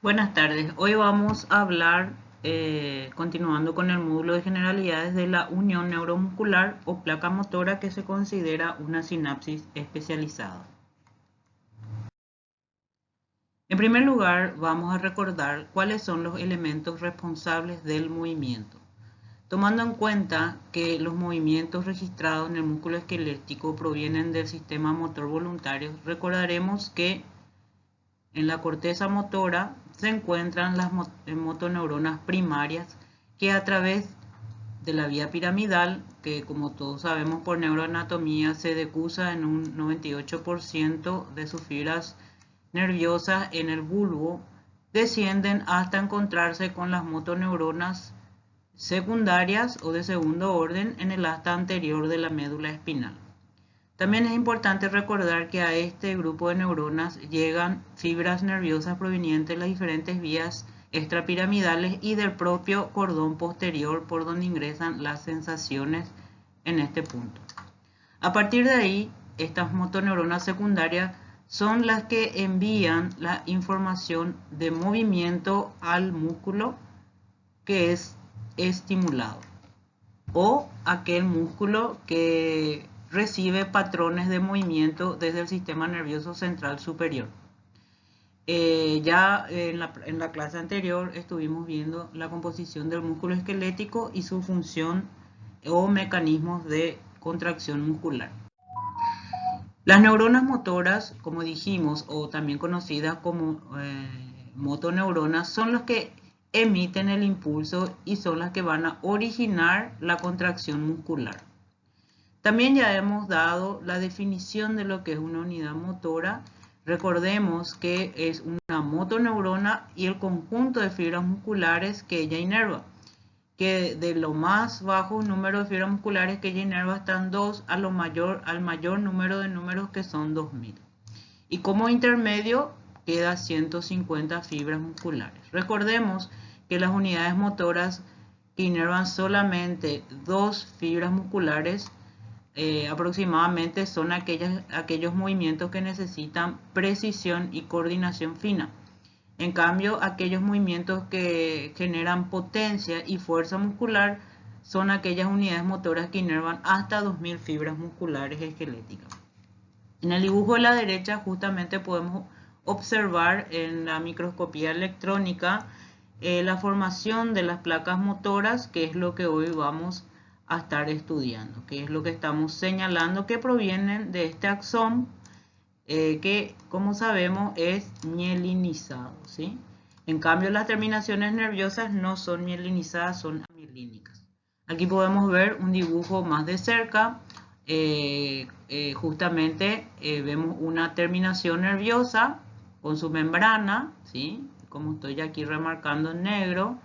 Buenas tardes. Hoy vamos a hablar, continuando con el módulo de generalidades de la unión neuromuscular o placa motora que se considera una sinapsis especializada. En primer lugar, vamos a recordar cuáles son los elementos responsables del movimiento. Tomando en cuenta que los movimientos registrados en el músculo esquelético provienen del sistema motor voluntario, recordaremos que en la corteza motora se encuentran las motoneuronas primarias que a través de la vía piramidal, que como todos sabemos por neuroanatomía se decusa en un 98% de sus fibras nerviosas en el bulbo, descienden hasta encontrarse con las motoneuronas secundarias o de segundo orden en el asta anterior de la médula espinal. También es importante recordar que a este grupo de neuronas llegan fibras nerviosas provenientes de las diferentes vías extrapiramidales y del propio cordón posterior por donde ingresan las sensaciones en este punto. A partir de ahí, estas motoneuronas secundarias son las que envían la información de movimiento al músculo que es estimulado o aquel músculo que recibe patrones de movimiento desde el sistema nervioso central superior. Ya en la clase anterior estuvimos viendo la composición del músculo esquelético y su función o mecanismos de contracción muscular. Las neuronas motoras, como dijimos, o también conocidas como motoneuronas, son las que emiten el impulso y son las que van a originar la contracción muscular. También ya hemos dado la definición de lo que es una unidad motora. Recordemos que es una motoneurona y el conjunto de fibras musculares que ella inerva, que de lo más bajo número de fibras musculares que ella inerva están 2 al mayor número de números que son 2000. Y como intermedio queda 150 fibras musculares. Recordemos que las unidades motoras que inervan solamente 2 fibras musculares aproximadamente son aquellos movimientos que necesitan precisión y coordinación fina. En cambio, aquellos movimientos que generan potencia y fuerza muscular son aquellas unidades motoras que inervan hasta 2000 fibras musculares esqueléticas. En el dibujo de la derecha justamente podemos observar en la microscopía electrónica la formación de las placas motoras, que es lo que hoy vamos a estar estudiando, que es lo que estamos señalando que provienen de este axón que como sabemos es mielinizado, ¿sí? En cambio las terminaciones nerviosas no son mielinizadas, son amielínicas. Aquí podemos ver un dibujo más de cerca, justamente vemos una terminación nerviosa con su membrana, ¿sí? Como estoy aquí remarcando en negro,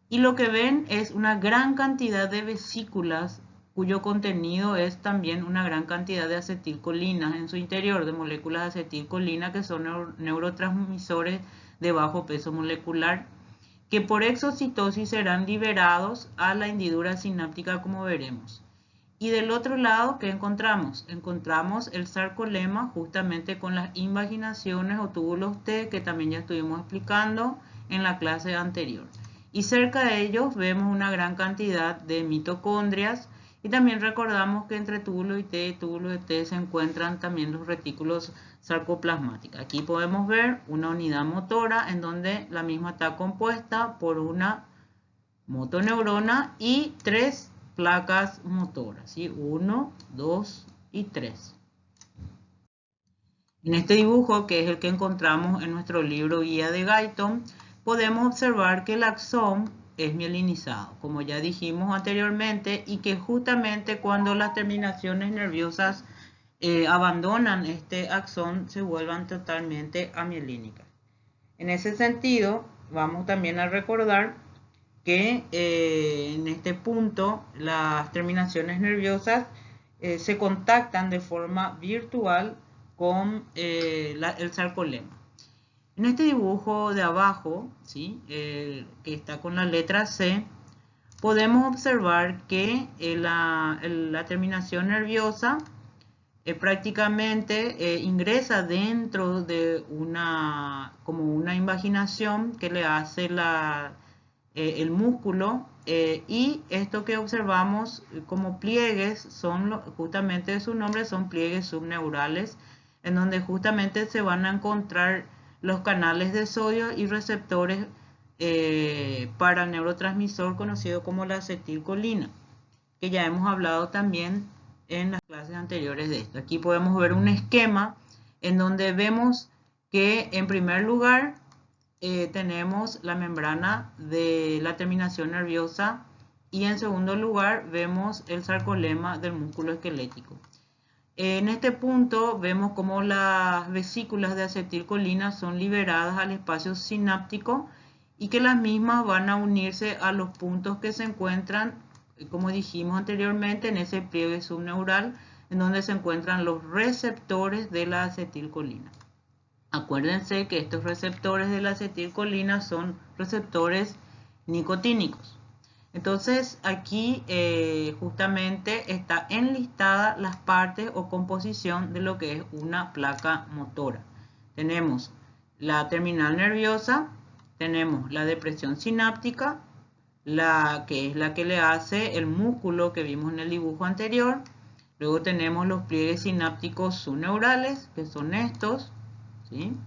y lo que ven es una gran cantidad de vesículas cuyo contenido es también una gran cantidad de acetilcolinas en su interior, de moléculas de acetilcolina que son neurotransmisores de bajo peso molecular, que por exocitosis serán liberados a la hendidura sináptica como veremos. Y del otro lado, ¿qué encontramos? Encontramos el sarcolema justamente con las invaginaciones o túbulos T que también ya estuvimos explicando en la clase anterior. Y cerca de ellos vemos una gran cantidad de mitocondrias y también recordamos que entre túbulo y túbulo de T se encuentran también los retículos sarcoplasmáticos. Aquí podemos ver una unidad motora en donde la misma está compuesta por una motoneurona y 3 placas motoras, ¿sí? 1, 2 y 3. En este dibujo, que es el que encontramos en nuestro libro guía de Guyton, podemos observar que el axón es mielinizado, como ya dijimos anteriormente, y que justamente cuando las terminaciones nerviosas abandonan este axón, se vuelvan totalmente amielínicas. En ese sentido, vamos también a recordar que en este punto las terminaciones nerviosas se contactan de forma virtual con el sarcolema. En este dibujo de abajo, ¿sí? Que está con la letra C, podemos observar que la terminación nerviosa prácticamente ingresa dentro de como una invaginación que le hace el músculo, y esto que observamos como pliegues son justamente su nombre, son pliegues subneurales, en donde justamente se van a encontrar los canales de sodio y receptores para el neurotransmisor conocido como la acetilcolina, que ya hemos hablado también en las clases anteriores de esto. Aquí podemos ver un esquema en donde vemos que en primer lugar tenemos la membrana de la terminación nerviosa y en segundo lugar vemos el sarcolema del músculo esquelético. En este punto vemos cómo las vesículas de acetilcolina son liberadas al espacio sináptico y que las mismas van a unirse a los puntos que se encuentran, como dijimos anteriormente, en ese pliegue subneural en donde se encuentran los receptores de la acetilcolina. Acuérdense que estos receptores de la acetilcolina son receptores nicotínicos. Entonces aquí justamente está enlistada las partes o composición de lo que es una placa motora. Tenemos la terminal nerviosa, tenemos la depresión sináptica, que es la que le hace el músculo que vimos en el dibujo anterior. Luego tenemos los pliegues sinápticos subneurales, que son estos, ¿sí?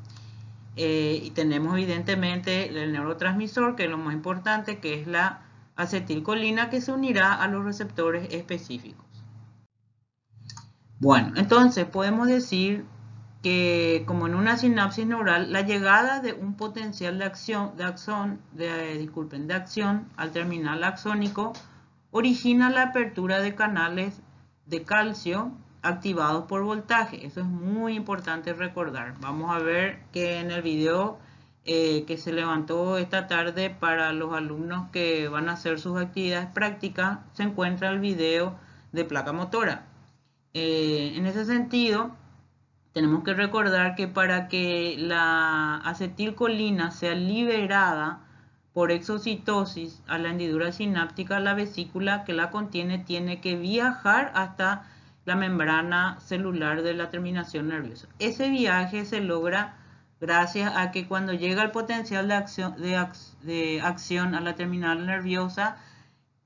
Y tenemos evidentemente el neurotransmisor, que es lo más importante, que es la acetilcolina, que se unirá a los receptores específicos. Bueno, entonces podemos decir que como en una sinapsis neural, la llegada de un potencial de acción al terminal axónico origina la apertura de canales de calcio activados por voltaje. Eso es muy importante recordar. Vamos a ver que en el video que se levantó esta tarde para los alumnos que van a hacer sus actividades prácticas, se encuentra el video de placa motora. En ese sentido, tenemos que recordar que para que la acetilcolina sea liberada por exocitosis a la hendidura sináptica, la vesícula que la contiene tiene que viajar hasta la membrana celular de la terminación nerviosa. Ese viaje se logra gracias a que cuando llega el potencial de acción a la terminal nerviosa,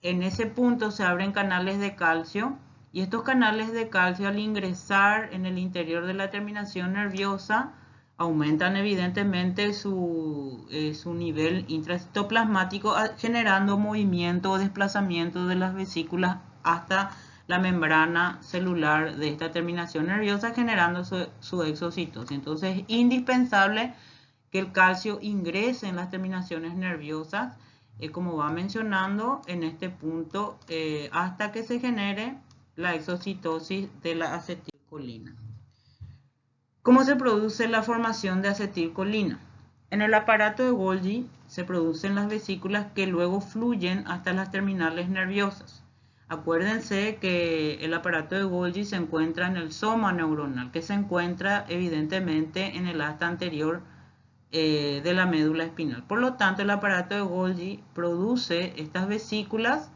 en ese punto se abren canales de calcio, y estos canales de calcio, al ingresar en el interior de la terminación nerviosa, aumentan evidentemente su nivel intracitoplasmático, generando movimiento o desplazamiento de las vesículas hasta la membrana celular de esta terminación nerviosa, generando su exocitosis. Entonces es indispensable que el calcio ingrese en las terminaciones nerviosas, como va mencionando en este punto, hasta que se genere la exocitosis de la acetilcolina. ¿Cómo se produce la formación de acetilcolina? En el aparato de Golgi se producen las vesículas que luego fluyen hasta las terminales nerviosas. Acuérdense que el aparato de Golgi se encuentra en el soma neuronal, que se encuentra evidentemente en el asta anterior de la médula espinal. Por lo tanto, el aparato de Golgi produce estas vesículas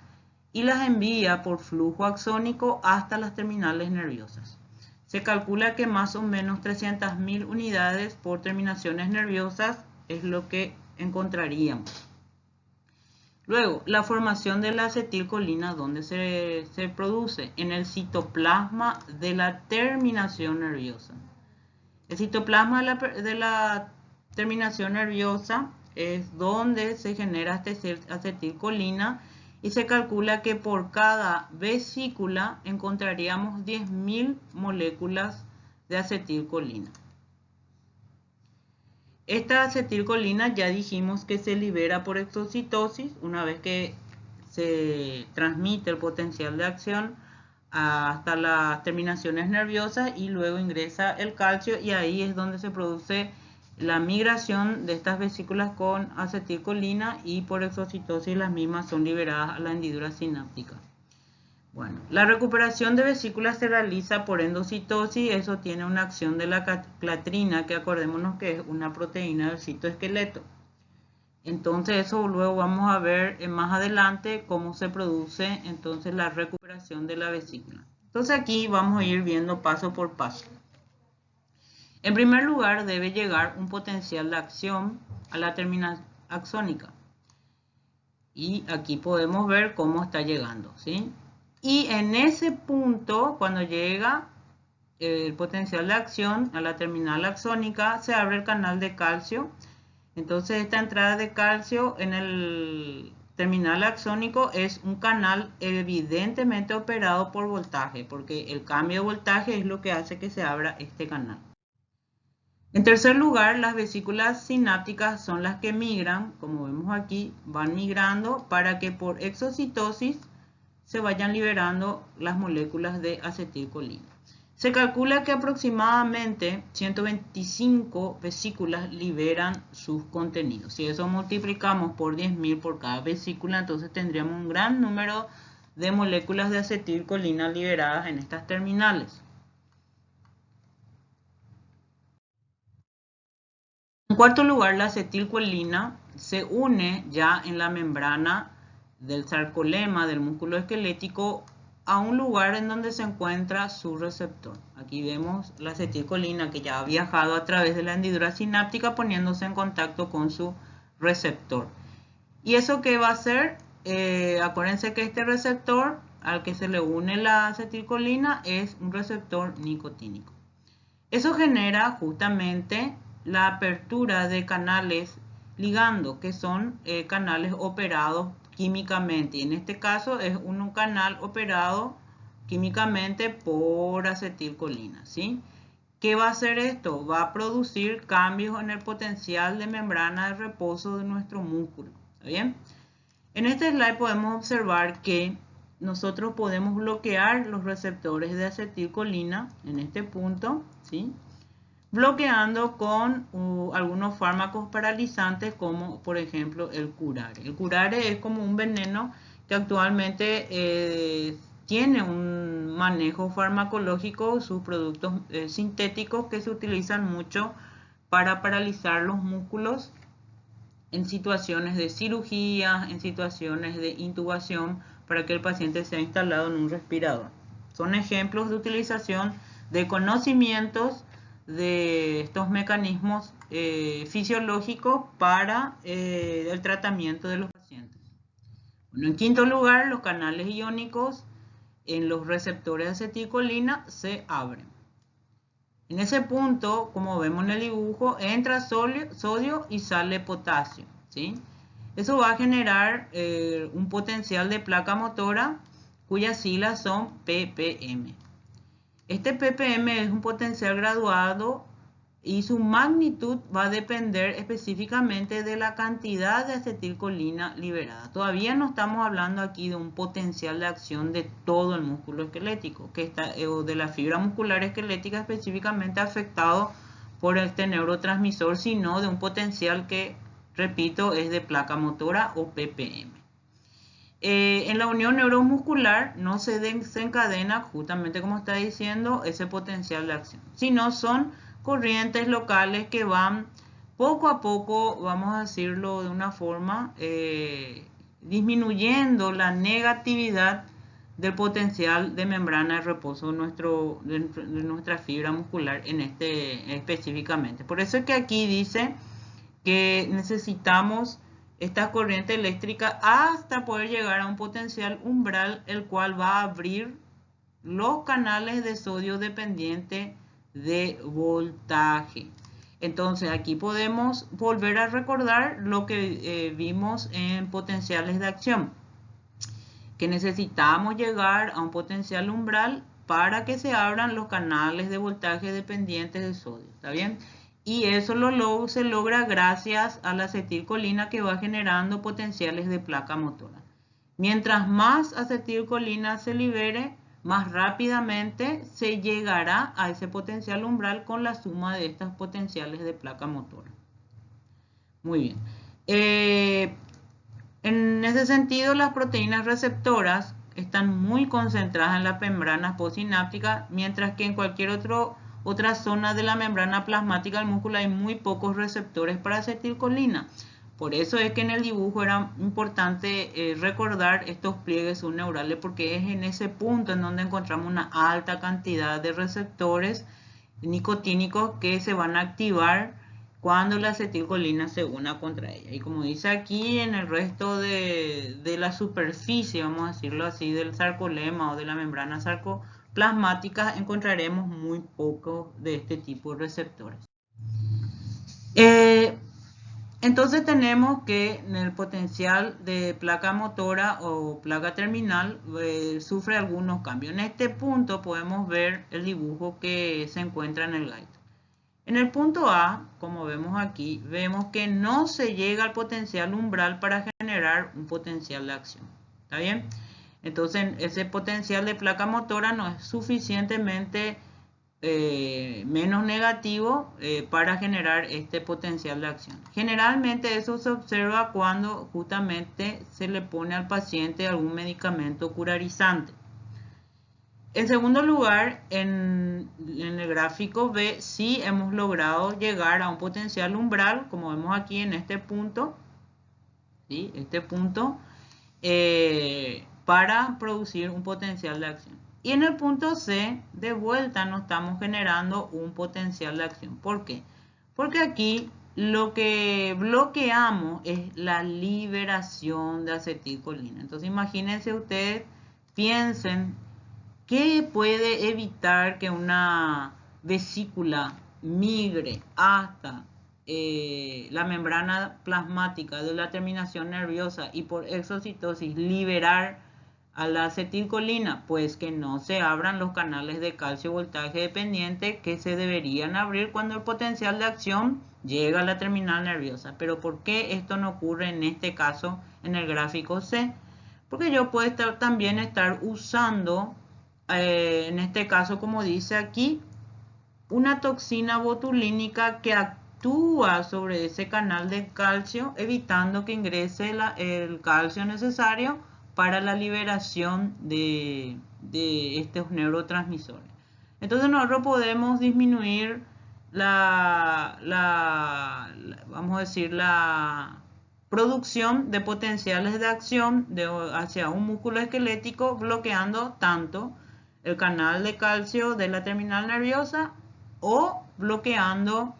y las envía por flujo axónico hasta las terminales nerviosas. Se calcula que más o menos 300.000 unidades por terminaciones nerviosas es lo que encontraríamos. Luego, la formación de la acetilcolina, ¿dónde se produce? En el citoplasma de la terminación nerviosa. El citoplasma de la terminación nerviosa es donde se genera acetilcolina, y se calcula que por cada vesícula encontraríamos 10.000 moléculas de acetilcolina. Esta acetilcolina ya dijimos que se libera por exocitosis una vez que se transmite el potencial de acción hasta las terminaciones nerviosas, y luego ingresa el calcio, y ahí es donde se produce la migración de estas vesículas con acetilcolina, y por exocitosis las mismas son liberadas a la hendidura sináptica. Bueno, la recuperación de vesículas se realiza por endocitosis. Eso tiene una acción de la clatrina, que acordémonos que es una proteína del citoesqueleto. Entonces eso luego vamos a ver más adelante cómo se produce entonces la recuperación de la vesícula. Entonces aquí vamos a ir viendo paso por paso. En primer lugar, debe llegar un potencial de acción a la terminal axónica. Y aquí podemos ver cómo está llegando, ¿sí? Y en ese punto, cuando llega el potencial de acción a la terminal axónica, se abre el canal de calcio. Entonces esta entrada de calcio en el terminal axónico es un canal evidentemente operado por voltaje, porque el cambio de voltaje es lo que hace que se abra este canal. En tercer lugar, las vesículas sinápticas son las que migran, como vemos aquí, van migrando para que por exocitosis se vayan liberando las moléculas de acetilcolina. Se calcula que aproximadamente 125 vesículas liberan sus contenidos. Si eso multiplicamos por 10.000 por cada vesícula, entonces tendríamos un gran número de moléculas de acetilcolina liberadas en estas terminales. En cuarto lugar, la acetilcolina se une ya en la membrana del sarcolema del músculo esquelético a un lugar en donde se encuentra su receptor. Aquí vemos la acetilcolina que ya ha viajado a través de la hendidura sináptica poniéndose en contacto con su receptor. ¿Y eso qué va a hacer? Acuérdense que este receptor al que se le une la acetilcolina es un receptor nicotínico. Eso genera justamente la apertura de canales ligando, que son canales operados químicamente. Y en este caso es un canal operado químicamente por acetilcolina, ¿sí? ¿Qué va a hacer esto? Va a producir cambios en el potencial de membrana de reposo de nuestro músculo. ¿Está bien? En este slide podemos observar que nosotros podemos bloquear los receptores de acetilcolina en este punto, ¿sí? Bloqueando con algunos fármacos paralizantes como por ejemplo el curare. El curare es como un veneno que actualmente tiene un manejo farmacológico, sus productos sintéticos que se utilizan mucho para paralizar los músculos en situaciones de cirugía, en situaciones de intubación para que el paciente sea instalado en un respirador. Son ejemplos de utilización de conocimientos de estos mecanismos fisiológicos para el tratamiento de los pacientes. Bueno, en quinto lugar, los canales iónicos en los receptores de acetilcolina se abren. En ese punto, como vemos en el dibujo, entra sodio y sale potasio, ¿sí? Eso va a generar un potencial de placa motora cuyas siglas son ppm. Este ppm es un potencial graduado y su magnitud va a depender específicamente de la cantidad de acetilcolina liberada. Todavía no estamos hablando aquí de un potencial de acción de todo el músculo esquelético, o de la fibra muscular esquelética específicamente afectado por este neurotransmisor, sino de un potencial que, repito, es de placa motora o ppm. En la unión neuromuscular no se desencadena, justamente como está diciendo, ese potencial de acción, sino son corrientes locales que van poco a poco, vamos a decirlo de una forma, disminuyendo la negatividad del potencial de membrana de reposo de nuestra fibra muscular específicamente. Por eso es que aquí dice que necesitamos esta corriente eléctrica hasta poder llegar a un potencial umbral, el cual va a abrir los canales de sodio dependiente de voltaje. Entonces aquí podemos volver a recordar lo que vimos en potenciales de acción, que necesitamos llegar a un potencial umbral para que se abran los canales de voltaje dependientes de sodio. ¿Está bien? Y eso se logra gracias a la acetilcolina que va generando potenciales de placa motora. Mientras más acetilcolina se libere, más rápidamente se llegará a ese potencial umbral con la suma de estas potenciales de placa motora. Muy bien. En ese sentido, las proteínas receptoras están muy concentradas en las membranas postsinápticas, mientras que en cualquier otra zona de la membrana plasmática del músculo hay muy pocos receptores para acetilcolina. Por eso es que en el dibujo era importante recordar estos pliegues subneurales, porque es en ese punto en donde encontramos una alta cantidad de receptores nicotínicos que se van a activar cuando la acetilcolina se una contra ella. Y como dice aquí, en el resto de la superficie, vamos a decirlo así, del sarcolema o de la membrana sarcoplasmática, encontraremos muy poco de este tipo de receptores. Entonces tenemos que en el potencial de placa motora o placa terminal sufre algunos cambios. En este punto podemos ver el dibujo que se encuentra en el guide. En el punto A, como vemos aquí, vemos que no se llega al potencial umbral para generar un potencial de acción. ¿Está bien? Entonces ese potencial de placa motora no es suficientemente menos negativo para generar este potencial de acción. Generalmente eso se observa cuando justamente se le pone al paciente algún medicamento curarizante. En segundo lugar, en el gráfico B, sí hemos logrado llegar a un potencial umbral, como vemos aquí en este punto, ¿sí? Este punto, para producir un potencial de acción. Y en el punto C, de vuelta no estamos generando un potencial de acción. ¿Por qué? Porque aquí lo que bloqueamos es la liberación de acetilcolina. Entonces imagínense ustedes, piensen, ¿qué puede evitar que una vesícula migre hasta la membrana plasmática de la terminación nerviosa y por exocitosis liberar a la acetilcolina? Pues que no se abran los canales de calcio voltaje dependiente que se deberían abrir cuando el potencial de acción llega a la terminal nerviosa. Pero ¿por qué esto no ocurre en este caso en el gráfico C? Porque yo puedo también estar usando, en este caso como dice aquí, una toxina botulínica que actúa sobre ese canal de calcio, evitando que ingrese el calcio necesario para la liberación de estos neurotransmisores. Entonces nosotros podemos disminuir vamos a decir, la producción de potenciales de acción hacia un músculo esquelético, bloqueando tanto el canal de calcio de la terminal nerviosa o bloqueando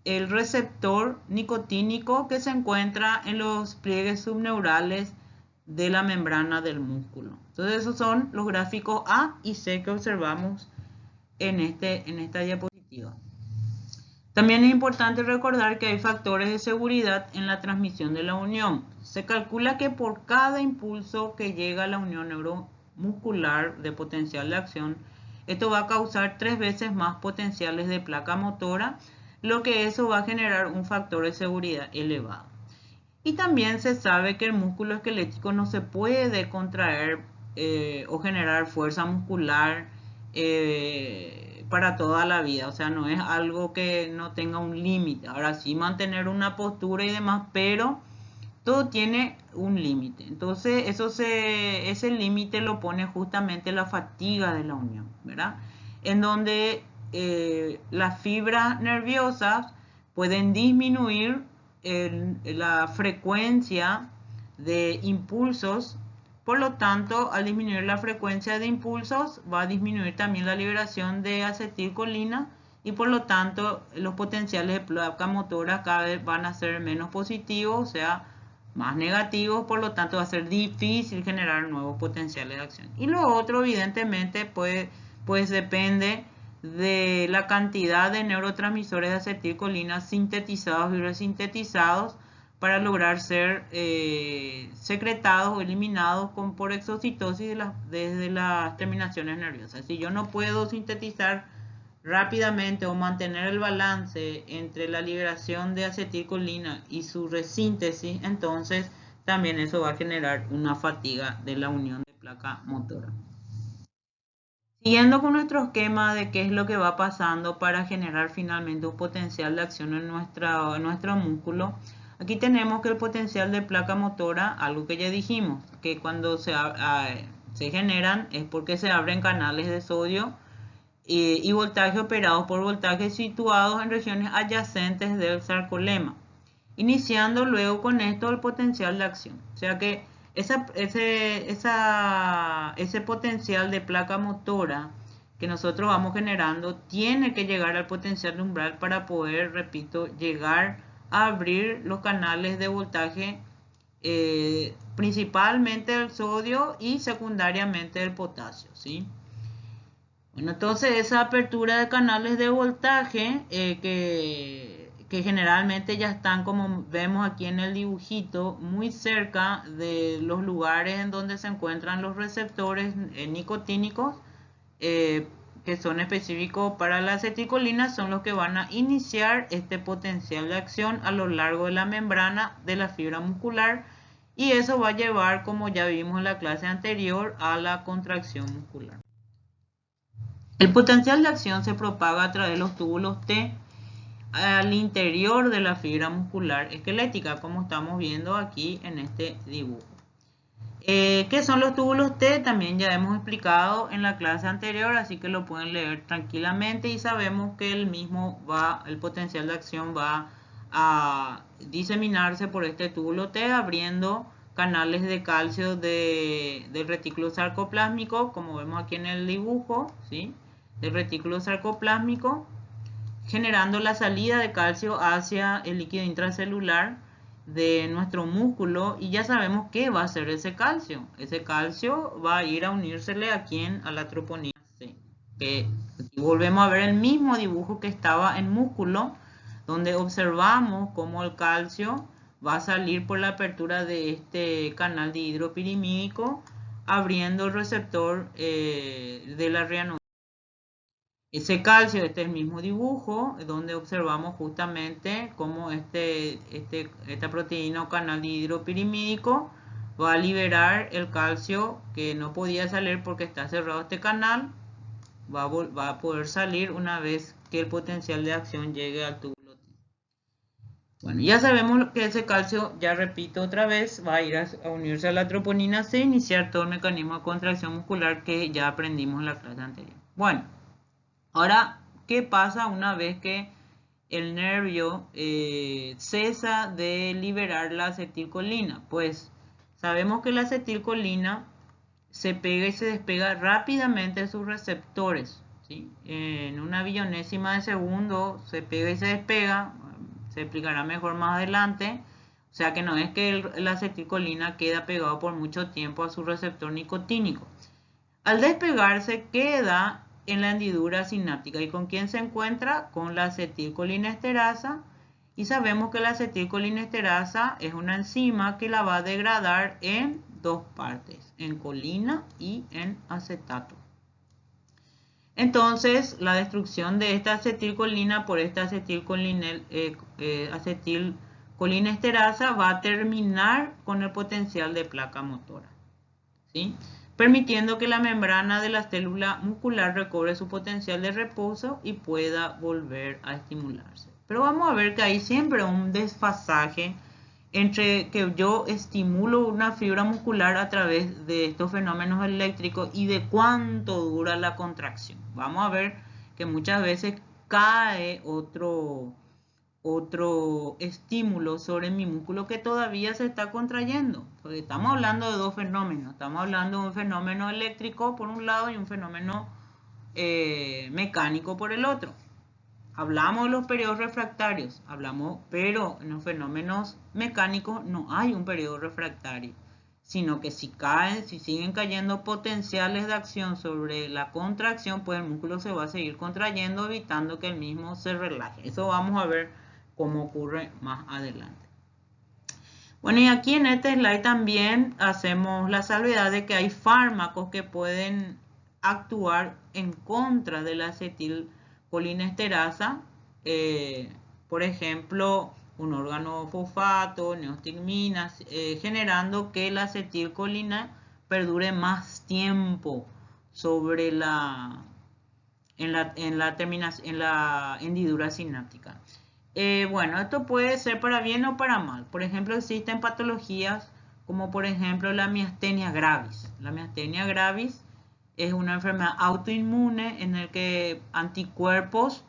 el receptor nicotínico que se encuentra en los pliegues subneurales de la membrana del músculo. Entonces esos son los gráficos A y C que observamos en esta diapositiva. También es importante recordar que hay factores de seguridad en la transmisión de la unión. Se calcula que por cada impulso que llega a la unión neuromuscular de potencial de acción, esto va a causar 3 veces más potenciales de placa motora, lo que eso va a generar un factor de seguridad elevado. Y también se sabe que el músculo esquelético no se puede contraer o generar fuerza muscular para toda la vida, o sea, no es algo que no tenga un límite. Ahora sí, mantener una postura y demás, pero todo tiene un límite. Entonces, ese límite lo pone justamente la fatiga de la unión, ¿verdad? En donde las fibras nerviosas pueden disminuir la frecuencia de impulsos. Por lo tanto, al disminuir la frecuencia de impulsos, va a disminuir también la liberación de acetilcolina y por lo tanto los potenciales de placa motora cada vez van a ser menos positivos, o sea, más negativos, por lo tanto va a ser difícil generar nuevos potenciales de acción. Y lo otro, evidentemente, pues depende de la cantidad de neurotransmisores de acetilcolina sintetizados y resintetizados para lograr ser secretados o eliminados por exocitosis desde las terminaciones nerviosas. Si yo no puedo sintetizar rápidamente o mantener el balance entre la liberación de acetilcolina y su resíntesis, entonces también eso va a generar una fatiga de la unión de placa motora. Siguiendo con nuestro esquema de qué es lo que va pasando para generar finalmente un potencial de acción en nuestro músculo, aquí tenemos que el potencial de placa motora, algo que ya dijimos, que cuando se generan es porque se abren canales de sodio y voltaje operados por voltajes situados en regiones adyacentes del sarcolema. iniciando luego con esto el potencial de acción. O sea que ese potencial de placa motora que nosotros vamos generando tiene que llegar al potencial de umbral para poder, repito, llegar a abrir los canales de voltaje, principalmente el sodio y secundariamente el potasio, ¿sí? Bueno, entonces esa apertura de canales de voltaje que generalmente ya están, como vemos aquí en el dibujito, muy cerca de los lugares en donde se encuentran los receptores nicotínicos, que son específicos para la acetilcolina, son los que van a iniciar este potencial de acción a lo largo de la membrana de la fibra muscular, y eso va a llevar, como ya vimos en la clase anterior, a la contracción muscular. El potencial de acción se propaga a través de los túbulos T al interior de la fibra muscular esquelética, como estamos viendo aquí en este dibujo. ¿Qué son los túbulos T? También ya hemos explicado en la clase anterior, así que lo pueden leer tranquilamente, y sabemos que el potencial de acción va a diseminarse por este túbulo T, abriendo canales de calcio del retículo sarcoplásmico, como vemos aquí en el dibujo, ¿sí? Del retículo sarcoplásmico, generando la salida de calcio hacia el líquido intracelular de nuestro músculo, y ya sabemos qué va a hacer ese calcio. Ese calcio va a ir a unírsele a la troponina C. Que volvemos a ver el mismo dibujo que estaba en músculo, donde observamos cómo el calcio va a salir por la apertura de este canal dihidropirimídico, abriendo el receptor de la rianosis. Ese calcio, este es el mismo dibujo, donde observamos justamente cómo esta proteína o canal dihidropirimídico va a liberar el calcio que no podía salir porque está cerrado este canal. Va a poder salir una vez que el potencial de acción llegue al túbulo T. Bueno, ya sabemos que ese calcio, ya repito otra vez, va a ir a unirse a la troponina C, iniciar todo el mecanismo de contracción muscular que ya aprendimos en la clase anterior. Bueno. Ahora, ¿qué pasa una vez que el nervio cesa de liberar la acetilcolina? Pues sabemos que la acetilcolina se pega y se despega rápidamente de sus receptores, ¿sí? En una billonésima de segundo se pega y se despega, se explicará mejor más adelante. O sea que no es que la acetilcolina queda pegado por mucho tiempo a su receptor nicotínico. Al despegarse queda en la hendidura sináptica. ¿Y con quién se encuentra? Con la acetilcolinesterasa. Y sabemos que la acetilcolinesterasa es una enzima que la va a degradar en dos partes, en colina y en acetato. Entonces, la destrucción de esta acetilcolina por esta acetilcolinesterasa va a terminar con el potencial de placa motora, ¿sí? Permitiendo que la membrana de la célula muscular recobre su potencial de reposo y pueda volver a estimularse. Pero vamos a ver que hay siempre un desfasaje entre que yo estimulo una fibra muscular a través de estos fenómenos eléctricos y de cuánto dura la contracción. Vamos a ver que muchas veces cae otro estímulo sobre mi músculo que todavía se está contrayendo. Porque estamos hablando de dos fenómenos. Estamos hablando de un fenómeno eléctrico por un lado y un fenómeno mecánico por el otro. Hablamos de los periodos refractarios, pero en los fenómenos mecánicos no hay un periodo refractario, sino que si siguen cayendo potenciales de acción sobre la contracción, pues el músculo se va a seguir contrayendo, evitando que el mismo se relaje. Eso vamos a ver cómo ocurre más adelante. Bueno, y aquí en este slide también hacemos la salvedad de que hay fármacos que pueden actuar en contra de la acetilcolinesterasa, por ejemplo, un órgano fosfato, neostigminas, generando que la acetilcolina perdure más tiempo sobre en la hendidura sináptica. Bueno, esto puede ser para bien o para mal. Por ejemplo, existen patologías como por ejemplo la miastenia gravis. La miastenia gravis es una enfermedad autoinmune en la que anticuerpos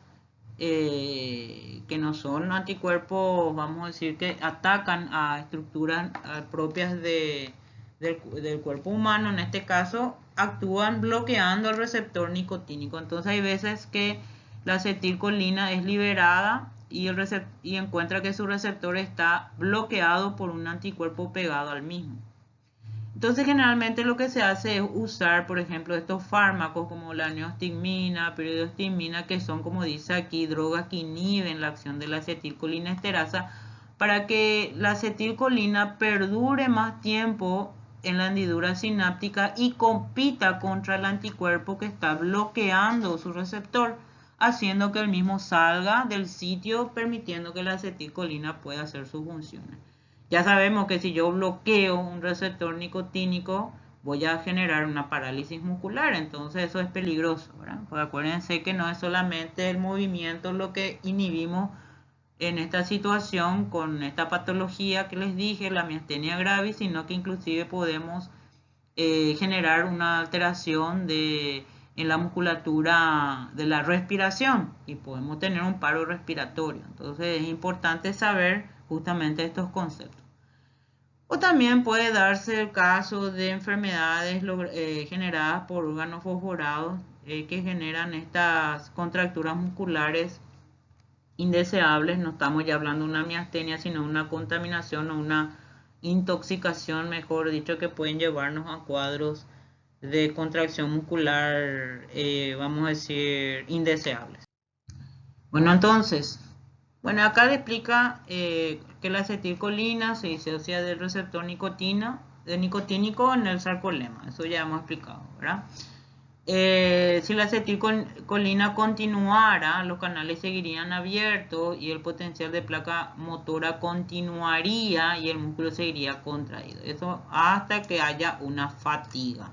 que no son anticuerpos, vamos a decir, que atacan a estructuras propias del cuerpo humano, en este caso, actúan bloqueando el receptor nicotínico. Entonces hay veces que la acetilcolina es liberada y encuentra que su receptor está bloqueado por un anticuerpo pegado al mismo. Entonces generalmente lo que se hace es usar, por ejemplo, estos fármacos como la neostigmina, periodostigmina, que son, como dice aquí, drogas que inhiben la acción de la acetilcolinesterasa, para que la acetilcolina perdure más tiempo en la hendidura sináptica y compita contra el anticuerpo que está bloqueando su receptor, haciendo que el mismo salga del sitio, permitiendo que la acetilcolina pueda hacer sus funciones. Ya sabemos que si yo bloqueo un receptor nicotínico, voy a generar una parálisis muscular, entonces eso es peligroso, ¿verdad? Pues acuérdense que no es solamente el movimiento lo que inhibimos en esta situación con esta patología que les dije, la miastenia gravis, sino que inclusive podemos generar una alteración en la musculatura de la respiración y podemos tener un paro respiratorio. Entonces es importante saber justamente estos conceptos. O también puede darse el caso de enfermedades generadas por órganos fosforados que generan estas contracturas musculares indeseables. No estamos ya hablando de una miastenia, sino una contaminación o una intoxicación, mejor dicho, que pueden llevarnos a cuadros de contracción muscular, vamos a decir, indeseables. Bueno, entonces, acá le explica que la acetilcolina se disocia del receptor nicotínico en el sarcolema. Eso ya hemos explicado, ¿verdad? Si la acetilcolina continuara, los canales seguirían abiertos y el potencial de placa motora continuaría y el músculo seguiría contraído. Eso hasta que haya una fatiga.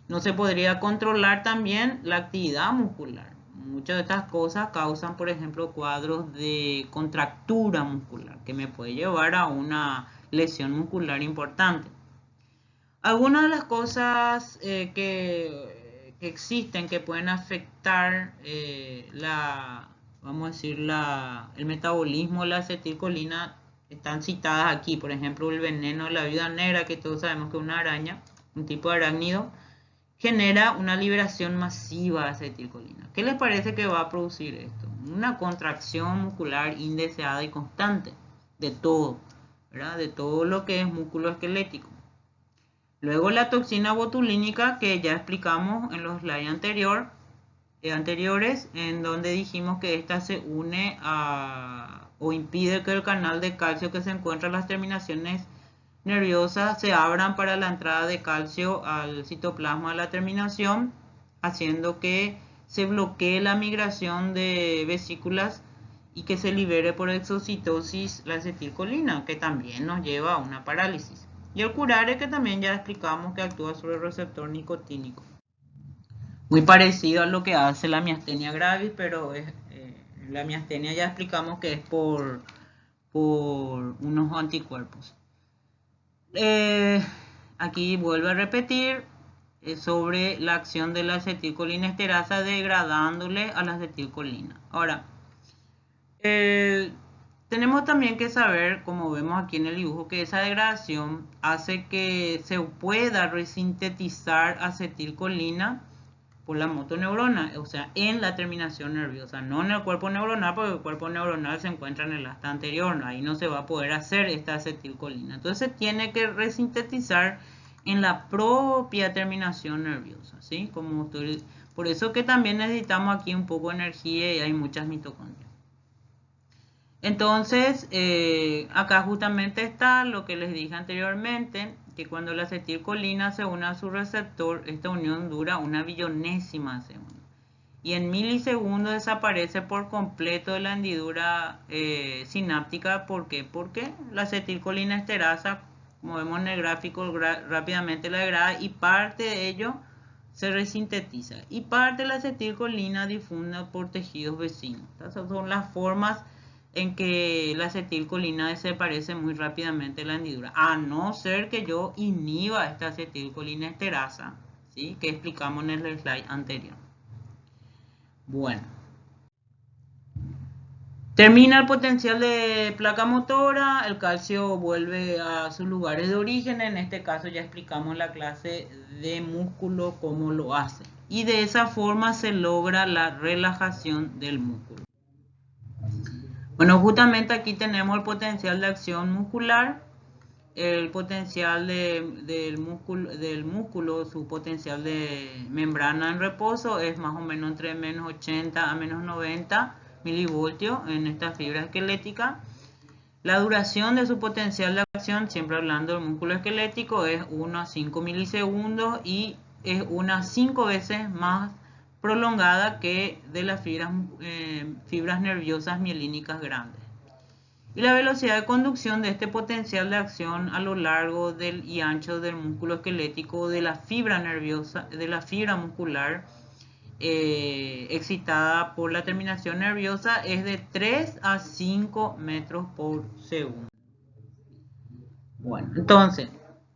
No se podría controlar también la actividad muscular. Muchas de estas cosas causan, por ejemplo, cuadros de contractura muscular, que me puede llevar a una lesión muscular importante. Algunas de las cosas que existen que pueden afectar vamos a decir, el metabolismo de la acetilcolina están citadas aquí. Por ejemplo, el veneno de la viuda negra, que todos sabemos que es una araña, un tipo de arácnido, genera una liberación masiva de acetilcolina. ¿Qué les parece que va a producir esto? Una contracción muscular indeseada y constante de todo, ¿verdad? De todo lo que es músculo esquelético. Luego la toxina botulínica, que ya explicamos en los slides anteriores, en donde dijimos que esta se une o impide que el canal de calcio que se encuentra en las terminaciones nerviosas se abran para la entrada de calcio al citoplasma de la terminación, haciendo que se bloquee la migración de vesículas y que se libere por exocitosis la acetilcolina, que también nos lleva a una parálisis. Y el curare, que también ya explicamos que actúa sobre el receptor nicotínico. Muy parecido a lo que hace la miastenia gravis, pero la miastenia ya explicamos que es por unos anticuerpos. Aquí vuelvo a repetir sobre la acción de la acetilcolinesterasa degradándole a la acetilcolina. Ahora, tenemos también que saber, como vemos aquí en el dibujo, que esa degradación hace que se pueda resintetizar acetilcolina por la motoneurona, o sea, en la terminación nerviosa, no en el cuerpo neuronal, porque el cuerpo neuronal se encuentra en el asta anterior, ahí no se va a poder hacer esta acetilcolina. Entonces tiene que resintetizar en la propia terminación nerviosa, ¿sí? Por eso que también necesitamos aquí un poco de energía y hay muchas mitocondrias. Entonces, acá justamente está lo que les dije anteriormente, que cuando la acetilcolina se une a su receptor, esta unión dura una billonésima de segundo. Y en milisegundos desaparece por completo de la hendidura sináptica. ¿Por qué? Porque la acetilcolinesterasa, como vemos en el gráfico, rápidamente la degrada y parte de ello se resintetiza. Y parte de la acetilcolina difunde por tejidos vecinos. Esas son las formas en que la acetilcolina desaparece muy rápidamente de la hendidura, a no ser que yo inhiba esta acetilcolinesterasa, ¿sí? Que explicamos en el slide anterior. Bueno, Termina el potencial de placa motora, el calcio vuelve a sus lugares de origen. En este caso ya explicamos en la clase de músculo cómo lo hace. Y de esa forma se logra la relajación del músculo. Bueno, justamente aquí tenemos el potencial de acción muscular, el potencial del músculo, su potencial de membrana en reposo es más o menos entre menos 80 a menos 90 milivoltios en esta fibra esquelética. La duración de su potencial de acción, siempre hablando del músculo esquelético, es 1 a 5 milisegundos y es unas 5 veces más prolongada que de las fibras nerviosas mielínicas grandes. Y la velocidad de conducción de este potencial de acción a lo largo y ancho del músculo esquelético de la fibra nerviosa, de la fibra muscular excitada por la terminación nerviosa es de 3 a 5 metros por segundo. Bueno, entonces,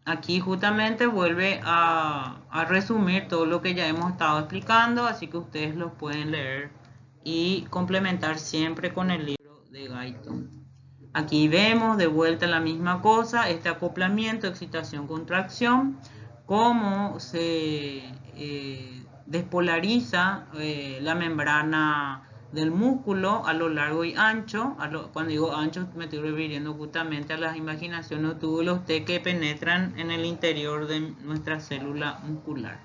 aquí justamente vuelve a resumir todo lo que ya hemos estado explicando, así que ustedes lo pueden leer y complementar siempre con el libro de Guyton. Aquí vemos de vuelta la misma cosa, este acoplamiento, excitación, contracción, cómo se despolariza la membrana del músculo a lo largo y ancho. Cuando digo ancho me estoy refiriendo justamente a las imaginaciones o túbulos T que penetran en el interior de nuestra célula muscular.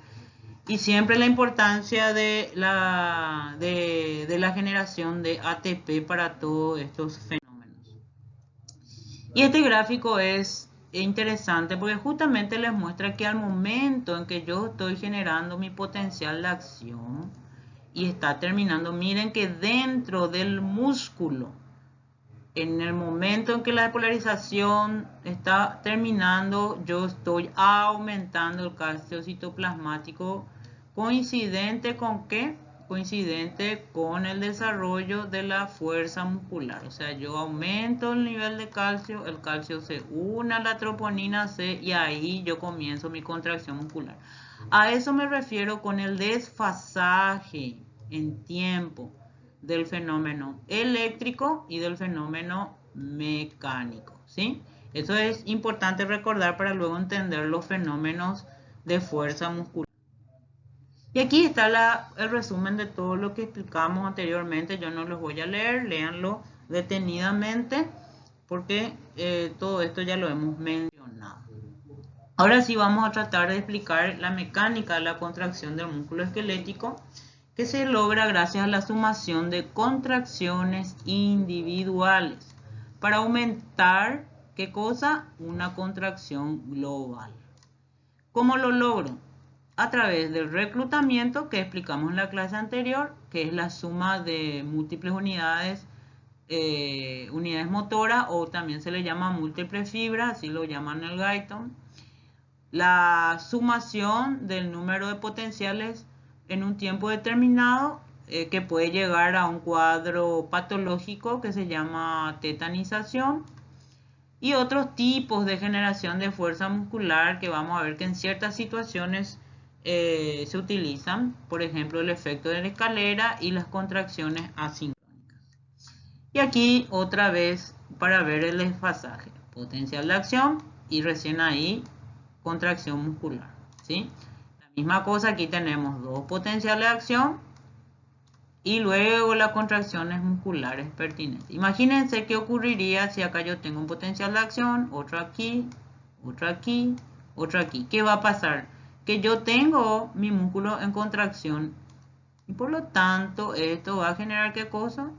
Y siempre la importancia de la generación de ATP para todos estos fenómenos. Y este gráfico es interesante porque justamente les muestra que al momento en que yo estoy generando mi potencial de acción y está terminando, miren que dentro del músculo, en el momento en que la despolarización está terminando, yo estoy aumentando el calcio citoplasmático, coincidente con ¿qué? Coincidente con el desarrollo de la fuerza muscular. O sea, yo aumento el nivel de calcio, el calcio se une a la troponina C y ahí yo comienzo mi contracción muscular. A eso me refiero con el desfasaje en tiempo del fenómeno eléctrico y del fenómeno mecánico, ¿sí? Eso es importante recordar para luego entender los fenómenos de fuerza muscular. Y aquí está el resumen de todo lo que explicamos anteriormente. Yo no los voy a leer, léanlo detenidamente porque todo esto ya lo hemos mencionado. Ahora sí vamos a tratar de explicar la mecánica de la contracción del músculo esquelético que se logra gracias a la sumación de contracciones individuales para aumentar, ¿qué cosa? Una contracción global. ¿Cómo lo logro? A través del reclutamiento que explicamos en la clase anterior, que es la suma de múltiples unidades motoras, o también se le llama múltiples fibras, así lo llaman el Guyton. La sumación del número de potenciales en un tiempo determinado que puede llegar a un cuadro patológico que se llama tetanización, y otros tipos de generación de fuerza muscular que vamos a ver que en ciertas situaciones se utilizan, por ejemplo el efecto de la escalera y las contracciones asincrónicas. Y aquí otra vez para ver el desfasaje, potencial de acción y recién ahí contracción muscular, ¿sí? La misma cosa, aquí tenemos dos potenciales de acción y luego las contracciones musculares pertinentes. Imagínense qué ocurriría si acá yo tengo un potencial de acción, otro aquí, otro aquí, otro aquí. ¿Qué va a pasar? Que yo tengo mi músculo en contracción y por lo tanto esto va a generar ¿qué cosa?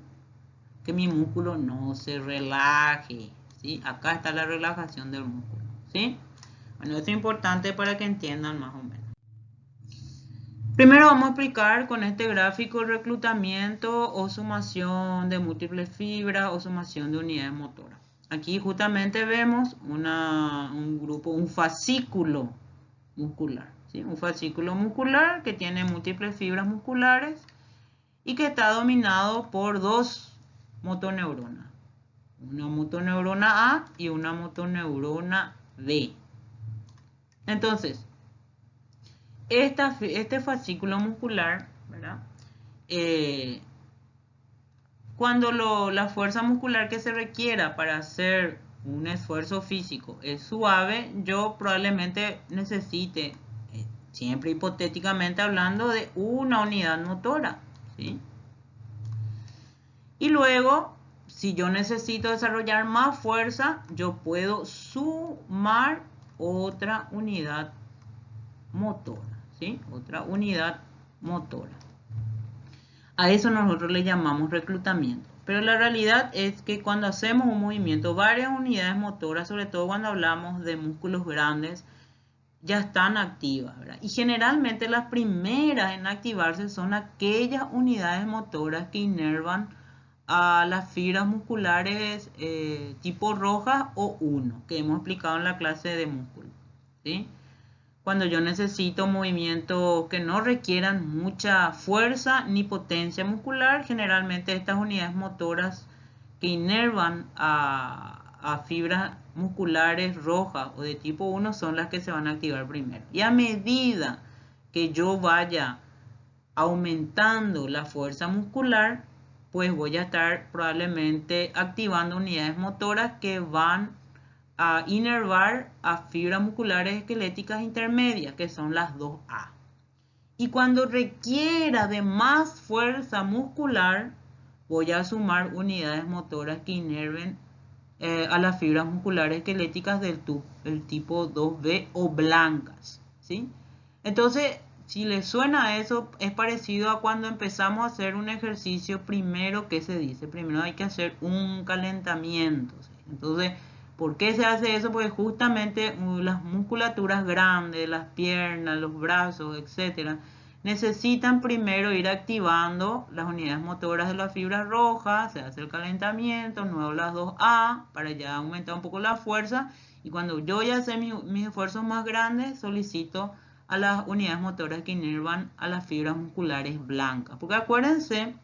Que mi músculo no se relaje, ¿sí? Acá está la relajación del músculo, ¿sí? Bueno, esto es importante para que entiendan más o menos. Primero vamos a explicar con este gráfico el reclutamiento o sumación de múltiples fibras o sumación de unidades motoras. Aquí justamente vemos un fascículo muscular, ¿sí? Un fascículo muscular que tiene múltiples fibras musculares y que está dominado por dos motoneuronas. Una motoneurona A y una motoneurona B. Entonces, este fascículo muscular, ¿verdad? Cuando la fuerza muscular que se requiera para hacer un esfuerzo físico es suave, yo probablemente necesite, siempre hipotéticamente hablando, de una unidad motora, ¿sí? Y luego, si yo necesito desarrollar más fuerza, yo puedo sumar otra unidad motora, ¿sí? Otra unidad motora. A eso nosotros le llamamos reclutamiento. Pero la realidad es que cuando hacemos un movimiento, varias unidades motoras, sobre todo cuando hablamos de músculos grandes, ya están activas, ¿verdad? Y generalmente las primeras en activarse son aquellas unidades motoras que inervan a las fibras musculares tipo roja o 1, que hemos explicado en la clase de músculo, ¿sí? Cuando yo necesito movimientos que no requieran mucha fuerza ni potencia muscular, generalmente estas unidades motoras que inervan a fibras musculares rojas o de tipo 1 son las que se van a activar primero. Y a medida que yo vaya aumentando la fuerza muscular, pues voy a estar probablemente activando unidades motoras que van a inervar a fibras musculares esqueléticas intermedias, que son las 2A. Y cuando requiera de más fuerza muscular, voy a sumar unidades motoras que inerven a las fibras musculares esqueléticas del tipo 2B o blancas, ¿sí? Entonces, si les suena eso, es parecido a cuando empezamos a hacer un ejercicio. Primero, ¿qué se dice? Primero hay que hacer un calentamiento, ¿sí? Entonces, ¿por qué se hace eso? Porque justamente las musculaturas grandes, las piernas, los brazos, etcétera, necesitan primero ir activando las unidades motoras de las fibras rojas, se hace el calentamiento, luego las 2A para ya aumentar un poco la fuerza, y cuando yo ya hace mis esfuerzos más grandes, solicito a las unidades motoras que inervan a las fibras musculares blancas. Porque acuérdense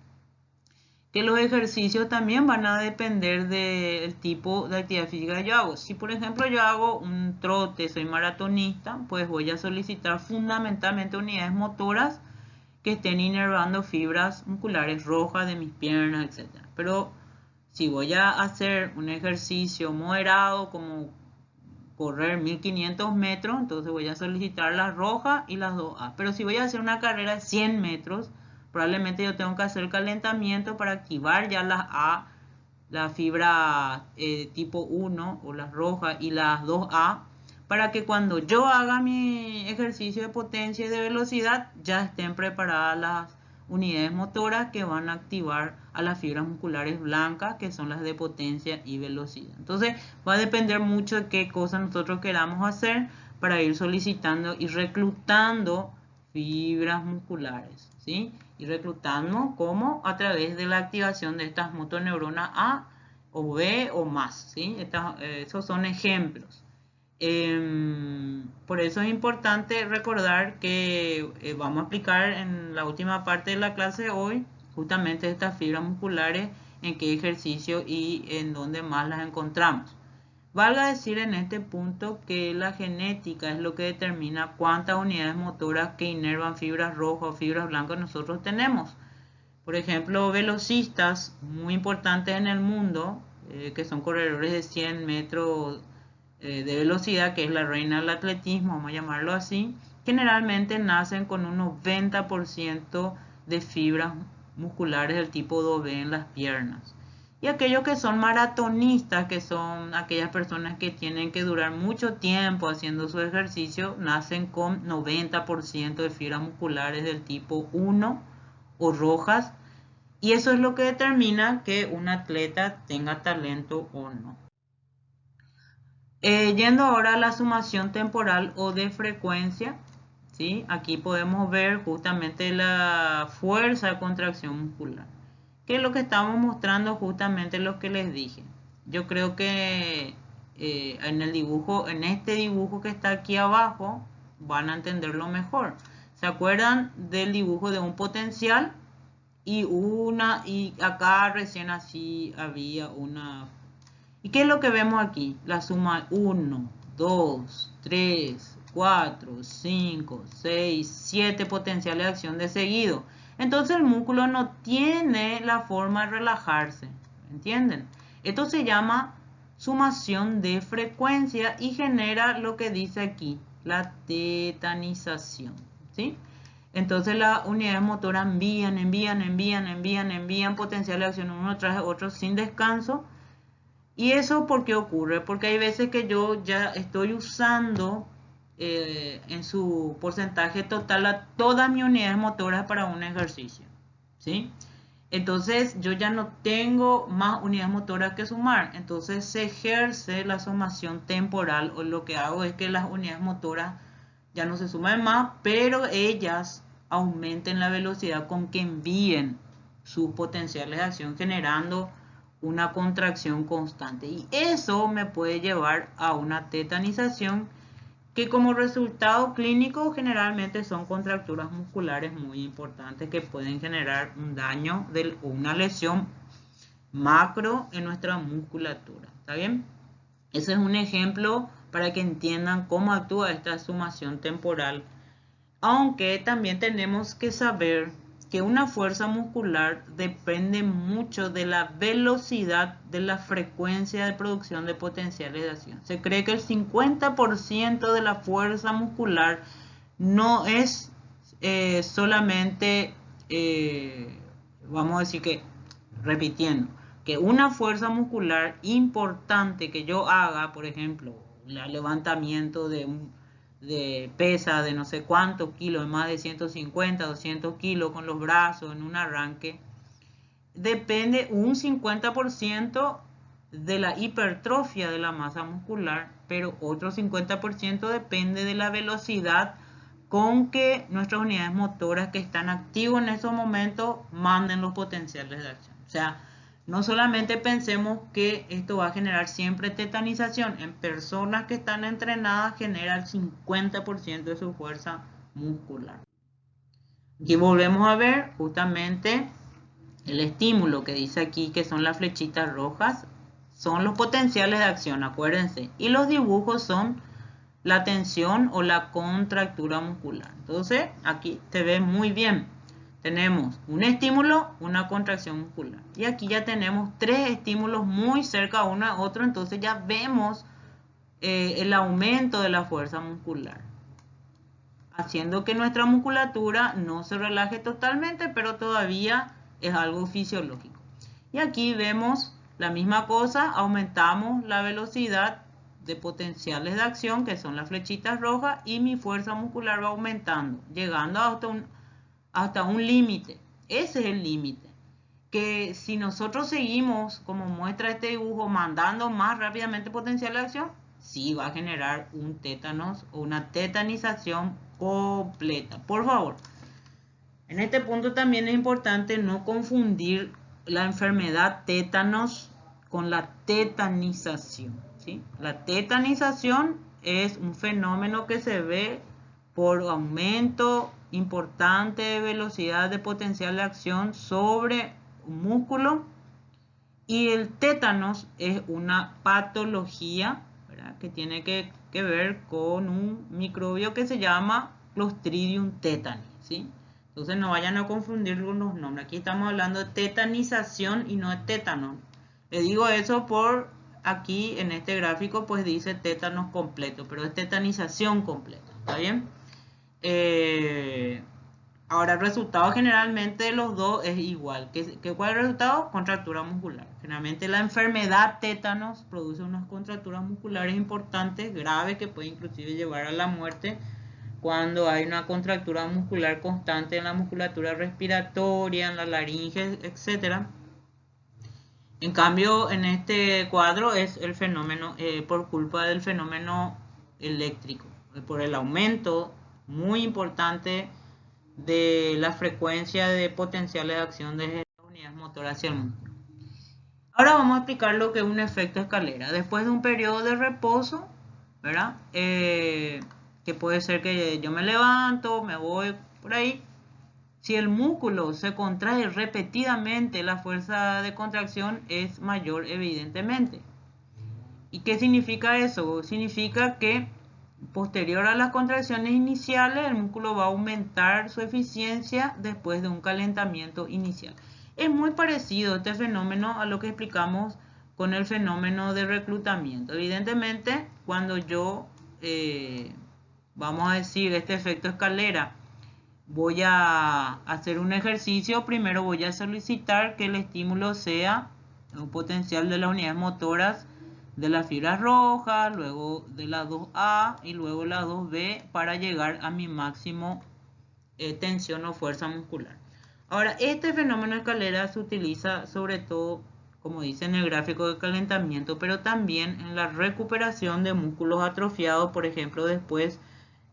que los ejercicios también van a depender del tipo de actividad física que yo hago. Si por ejemplo yo hago un trote, soy maratonista, pues voy a solicitar fundamentalmente unidades motoras que estén inervando fibras musculares rojas de mis piernas, etc. Pero si voy a hacer un ejercicio moderado como correr 1500 metros, entonces voy a solicitar las rojas y las 2A. Pero si voy a hacer una carrera de 100 metros, probablemente yo tengo que hacer calentamiento para activar ya las A, la fibra tipo 1 o las rojas y las 2A, para que cuando yo haga mi ejercicio de potencia y de velocidad ya estén preparadas las unidades motoras que van a activar a las fibras musculares blancas, que son las de potencia y velocidad. Entonces va a depender mucho de qué cosa nosotros queramos hacer para ir solicitando y reclutando fibras musculares, ¿sí? Y reclutando como a través de la activación de estas motoneuronas A o B o más, ¿sí? Esos son ejemplos. Por eso es importante recordar que vamos a explicar en la última parte de la clase de hoy justamente estas fibras musculares, en qué ejercicio y en dónde más las encontramos. Valga decir en este punto que la genética es lo que determina cuántas unidades motoras que inervan fibras rojas o fibras blancas nosotros tenemos. Por ejemplo, velocistas muy importantes en el mundo, que son corredores de 100 metros de velocidad, que es la reina del atletismo, vamos a llamarlo así, generalmente nacen con un 90% de fibras musculares del tipo 2B en las piernas. Y aquellos que son maratonistas, que son aquellas personas que tienen que durar mucho tiempo haciendo su ejercicio, nacen con 90% de fibras musculares del tipo 1 o rojas. Y eso es lo que determina que un atleta tenga talento o no. Yendo ahora a la sumación temporal o de frecuencia, ¿sí? Aquí podemos ver justamente la fuerza de contracción muscular, que es lo que estamos mostrando justamente lo que les dije. Yo creo que en el dibujo, en este dibujo que está aquí abajo, van a entenderlo mejor. ¿Se acuerdan del dibujo de un potencial? Y acá recién así había una. ¿Y qué es lo que vemos aquí? La suma 1, 2, 3, 4, 5, 6, 7 potenciales de acción de seguido. Entonces el músculo no tiene la forma de relajarse, ¿entienden? Esto se llama sumación de frecuencia y genera lo que dice aquí, la tetanización, ¿sí? Entonces las unidades motoras envían potencial de acción uno tras otro sin descanso. ¿Y eso por qué ocurre? Porque hay veces que yo ya estoy usando en su porcentaje total a todas mis unidades motoras para un ejercicio, ¿sí? Entonces yo ya no tengo más unidades motoras que sumar, entonces se ejerce la sumación temporal, o lo que hago es que las unidades motoras ya no se suman más, pero ellas aumenten la velocidad con que envíen sus potenciales de acción, generando una contracción constante. Y eso me puede llevar a una tetanización, que como resultado clínico generalmente son contracturas musculares muy importantes que pueden generar un daño o una lesión macro en nuestra musculatura. ¿Está bien? Ese es un ejemplo para que entiendan cómo actúa esta sumación temporal. Aunque también tenemos que saber que una fuerza muscular depende mucho de la velocidad de la frecuencia de producción de potenciales de acción. Se cree que el 50% de la fuerza muscular no es solamente, vamos a decir que, repitiendo, que una fuerza muscular importante que yo haga, por ejemplo, el levantamiento de pesa de no sé cuántos kilos, más de 150, 200 kilos con los brazos en un arranque, depende un 50% de la hipertrofia de la masa muscular, pero otro 50% depende de la velocidad con que nuestras unidades motoras que están activas en esos momentos manden los potenciales de acción. O sea, no solamente pensemos que esto va a generar siempre tetanización. En personas que están entrenadas genera el 50% de su fuerza muscular. Aquí volvemos a ver justamente el estímulo que dice aquí, que son las flechitas rojas, son los potenciales de acción, acuérdense. Y los dibujos son la tensión o la contractura muscular. Entonces, aquí se ve muy bien. Tenemos un estímulo, una contracción muscular. Y aquí ya tenemos tres estímulos muy cerca uno a otro, entonces ya vemos el aumento de la fuerza muscular, haciendo que nuestra musculatura no se relaje totalmente, pero todavía es algo fisiológico. Y aquí vemos la misma cosa, aumentamos la velocidad de potenciales de acción, que son las flechitas rojas, y mi fuerza muscular va aumentando, llegando hasta un límite. Ese es el límite. Que si nosotros seguimos, como muestra este dibujo, mandando más rápidamente potencial de acción, sí va a generar un tétanos o una tetanización completa. Por favor, en este punto también es importante no confundir la enfermedad tétanos con la tetanización, ¿sí? La tetanización es un fenómeno que se ve por aumento importante de velocidad de potencial de acción sobre un músculo, y el tétanos es una patología, ¿verdad?, que tiene que ver con un microbio que se llama Clostridium tetani, ¿sí? Entonces no vayan a confundir con los nombres. Aquí estamos hablando de tetanización y no de tétanos. Le digo eso por aquí en este gráfico pues dice tétanos completo, pero es tetanización completa, ¿está bien? Ahora el resultado generalmente de los dos es igual. ¿Cuál es el resultado? Contractura muscular. Generalmente la enfermedad tétanos produce unas contracturas musculares importantes, graves, que puede inclusive llevar a la muerte cuando hay una contractura muscular constante en la musculatura respiratoria, en la laringe, etc. En cambio, en este cuadro es el fenómeno por culpa del fenómeno eléctrico, por el aumento muy importante de la frecuencia de potenciales de acción de las unidades motoras hacia el músculo. Ahora vamos a explicar lo que es un efecto escalera. Después de un periodo de reposo, ¿verdad? Que puede ser que yo me levanto, me voy por ahí. Si el músculo se contrae repetidamente, la fuerza de contracción es mayor, evidentemente. ¿Y qué significa eso? Significa que posterior a las contracciones iniciales, el músculo va a aumentar su eficiencia después de un calentamiento inicial. Es muy parecido este fenómeno a lo que explicamos con el fenómeno de reclutamiento. Evidentemente, cuando yo, vamos a decir, este efecto escalera, voy a hacer un ejercicio, primero voy a solicitar que el estímulo sea un potencial de las unidades motoras de las fibras rojas, luego de la 2A y luego la 2B para llegar a mi máximo tensión o fuerza muscular. Ahora, este fenómeno de escalera se utiliza sobre todo, como dice en el gráfico de calentamiento, pero también en la recuperación de músculos atrofiados, por ejemplo, después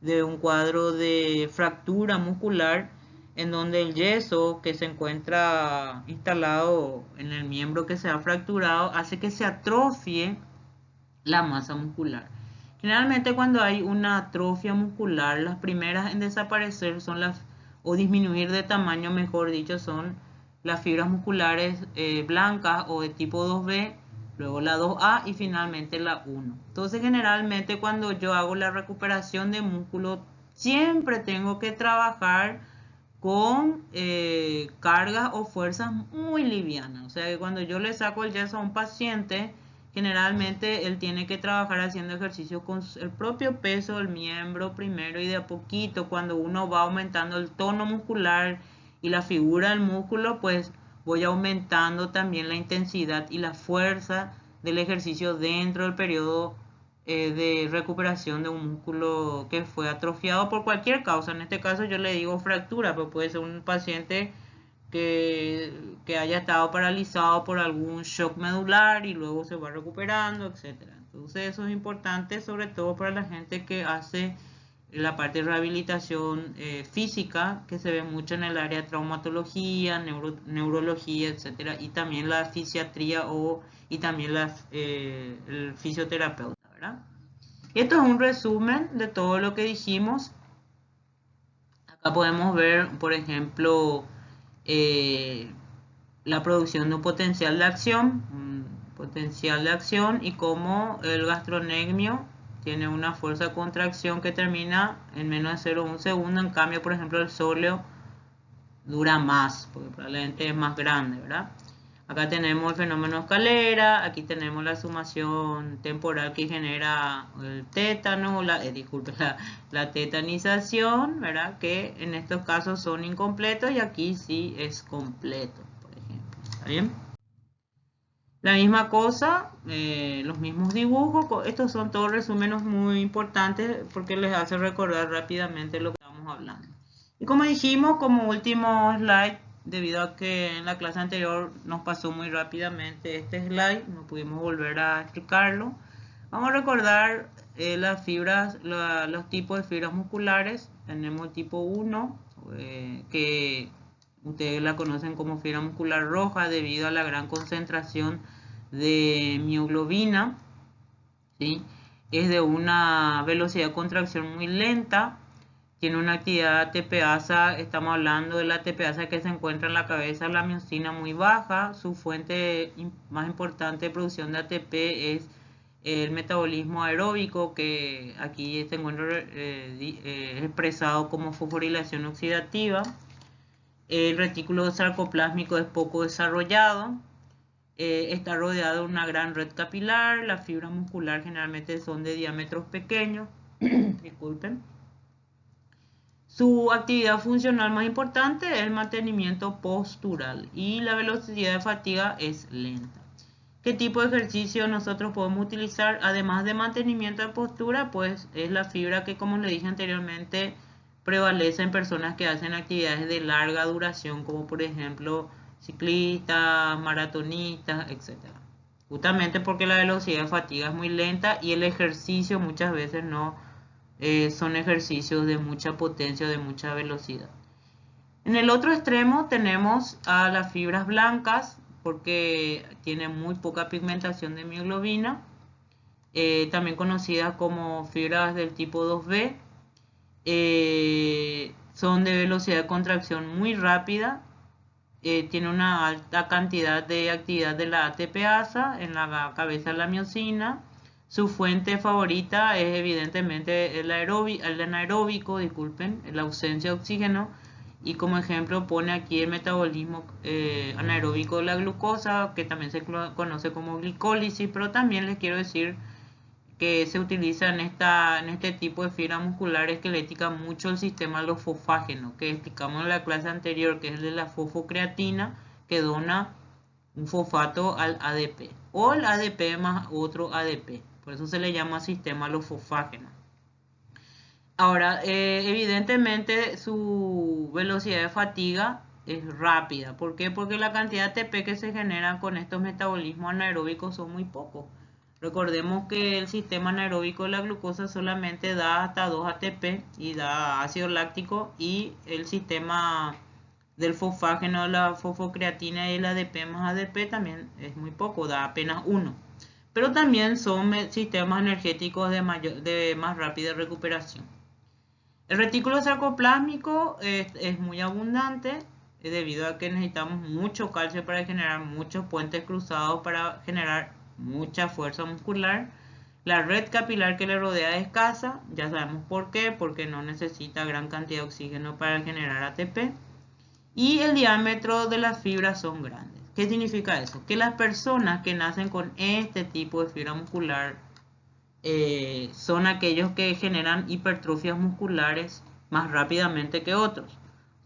de un cuadro de fractura muscular en donde el yeso que se encuentra instalado en el miembro que se ha fracturado hace que se atrofie la masa muscular. Generalmente cuando hay una atrofia muscular, las primeras en desaparecer son o disminuir de tamaño, mejor dicho, son las fibras musculares blancas o de tipo 2B, luego la 2A y finalmente la 1. Entonces generalmente cuando yo hago la recuperación de músculo, siempre tengo que trabajar con cargas o fuerzas muy livianas. O sea que cuando yo le saco el yeso a un paciente, generalmente él tiene que trabajar haciendo ejercicios con el propio peso del miembro primero y de a poquito, cuando uno va aumentando el tono muscular y la figura del músculo, pues voy aumentando también la intensidad y la fuerza del ejercicio dentro del periodo de recuperación de un músculo que fue atrofiado por cualquier causa. En este caso yo le digo fractura, pero puede ser un paciente que haya estado paralizado por algún shock medular y luego se va recuperando, etcétera. Entonces eso es importante sobre todo para la gente que hace la parte de rehabilitación física, que se ve mucho en el área de traumatología, neurología, etcétera, y también la fisiatría y también el fisioterapeuta, ¿verdad? Esto es un resumen de todo lo que dijimos. Acá podemos ver, por ejemplo, la producción de un potencial de acción y cómo el gastrocnemio tiene una fuerza de contracción que termina en menos de 0,1 segundo. En cambio, por ejemplo, el sóleo dura más, porque probablemente es más grande, ¿verdad? Acá tenemos el fenómeno escalera, aquí tenemos la sumación temporal que genera el tétano, la tetanización, ¿verdad? Que en estos casos son incompletos y aquí sí es completo, por ejemplo. ¿Está bien? La misma cosa, los mismos dibujos. Estos son todos resúmenes muy importantes porque les hace recordar rápidamente lo que estamos hablando. Y como dijimos, como último slide, debido a que en la clase anterior nos pasó muy rápidamente este slide, no pudimos volver a explicarlo. Vamos a recordar las fibras, los tipos de fibras musculares. Tenemos el tipo 1, que ustedes la conocen como fibra muscular roja debido a la gran concentración de mioglobina, ¿sí? Es de una velocidad de contracción muy lenta, tiene una actividad ATPasa, estamos hablando de la ATPasa que se encuentra en la cabeza de la miosina muy baja. Su fuente más importante de producción de ATP es el metabolismo aeróbico, que aquí se encuentra expresado como fosforilación oxidativa. El retículo sarcoplásmico es poco desarrollado. Está rodeado de una gran red capilar. Las fibras musculares generalmente son de diámetros pequeños. Disculpen. Su actividad funcional más importante es el mantenimiento postural y la velocidad de fatiga es lenta. ¿Qué tipo de ejercicio nosotros podemos utilizar? Además de mantenimiento de postura, pues es la fibra que, como le dije anteriormente, prevalece en personas que hacen actividades de larga duración, como por ejemplo ciclistas, maratonistas, etc. Justamente porque la velocidad de fatiga es muy lenta y el ejercicio muchas veces no son ejercicios de mucha potencia o de mucha velocidad. En el otro extremo tenemos a las fibras blancas, porque tienen muy poca pigmentación de mioglobina, también conocidas como fibras del tipo 2B. Son de velocidad de contracción muy rápida, tiene una alta cantidad de actividad de la ATPasa en la cabeza de la miosina, Su fuente favorita es evidentemente el anaeróbico, disculpen, la ausencia de oxígeno. Y como ejemplo pone aquí el metabolismo anaeróbico de la glucosa, que también se conoce como glicólisis, pero también les quiero decir que se utiliza en este tipo de fibra muscular esquelética mucho el sistema losfosfágeno, que explicamos en la clase anterior, que es el de la fosfocreatina, que dona un fosfato al ADP, o el ADP más otro ADP, por eso se le llama sistema losfosfágeno. Ahora, evidentemente su velocidad de fatiga es rápida. ¿Por qué? Porque la cantidad de ATP que se genera con estos metabolismos anaeróbicos son muy pocos. Recordemos que el sistema anaeróbico de la glucosa solamente da hasta 2 ATP y da ácido láctico, y el sistema del fosfágeno, la fosfocreatina y el ADP más ADP también es muy poco, da apenas 1. Pero también son sistemas energéticos de más rápida recuperación. El retículo sarcoplásmico es muy abundante debido a que necesitamos mucho calcio para generar muchos puentes cruzados para generar mucha fuerza muscular. La red capilar que le rodea es escasa, ya sabemos por qué, porque no necesita gran cantidad de oxígeno para generar ATP. Y el diámetro de las fibras son grandes. ¿Qué significa eso? Que las personas que nacen con este tipo de fibra muscular son aquellos que generan hipertrofias musculares más rápidamente que otros.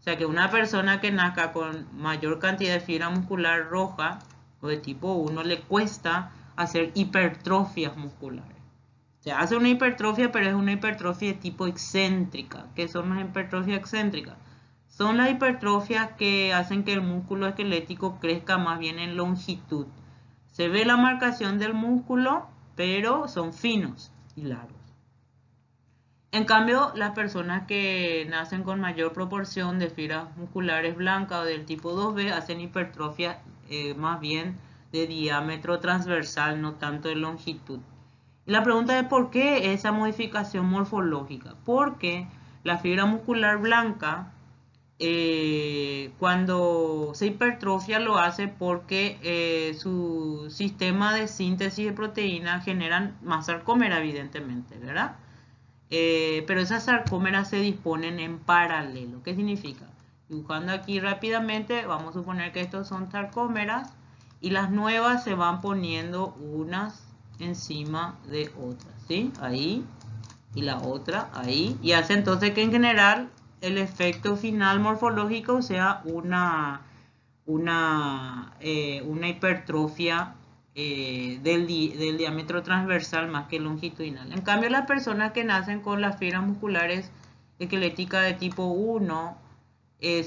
O sea que una persona que nazca con mayor cantidad de fibra muscular roja o de tipo 1 le cuesta hacer hipertrofias musculares. Se hace una hipertrofia, pero es una hipertrofia de tipo excéntrica. ¿Qué son las hipertrofias excéntricas? Son las hipertrofias que hacen que el músculo esquelético crezca más bien en longitud. Se ve la marcación del músculo, pero son finos y largos. En cambio, las personas que nacen con mayor proporción de fibras musculares blancas o del tipo 2B hacen hipertrofia más bien de diámetro transversal, no tanto de longitud. Y la pregunta es ¿por qué esa modificación morfológica? Porque la fibra muscular blanca, cuando se hipertrofia, lo hace porque su sistema de síntesis de proteína generan más sarcómera, evidentemente, ¿verdad? Pero esas sarcómeras se disponen en paralelo. ¿Qué significa? Dibujando aquí rápidamente, vamos a suponer que estos son sarcómeras y las nuevas se van poniendo unas encima de otras, ¿sí? Ahí y la otra ahí, y hace entonces que en general el efecto final morfológico sea una hipertrofia del diámetro transversal más que longitudinal. En cambio, las personas que nacen con las fibras musculares esqueléticas de tipo 1,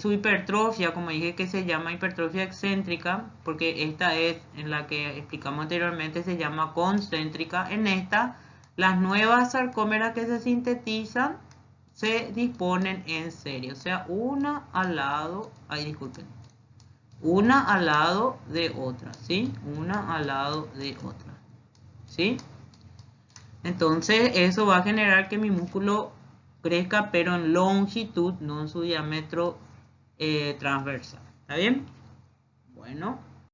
su hipertrofia, como dije, que se llama hipertrofia excéntrica, porque esta es en la que explicamos anteriormente, se llama concéntrica. En esta, las nuevas sarcómeras que se sintetizan se disponen en serie, o sea, una al lado, una al lado de otra, ¿sí? Una al lado de otra, ¿sí? Entonces eso va a generar que mi músculo crezca, pero en longitud, no en su diámetro transversal. ¿Está bien? Bueno.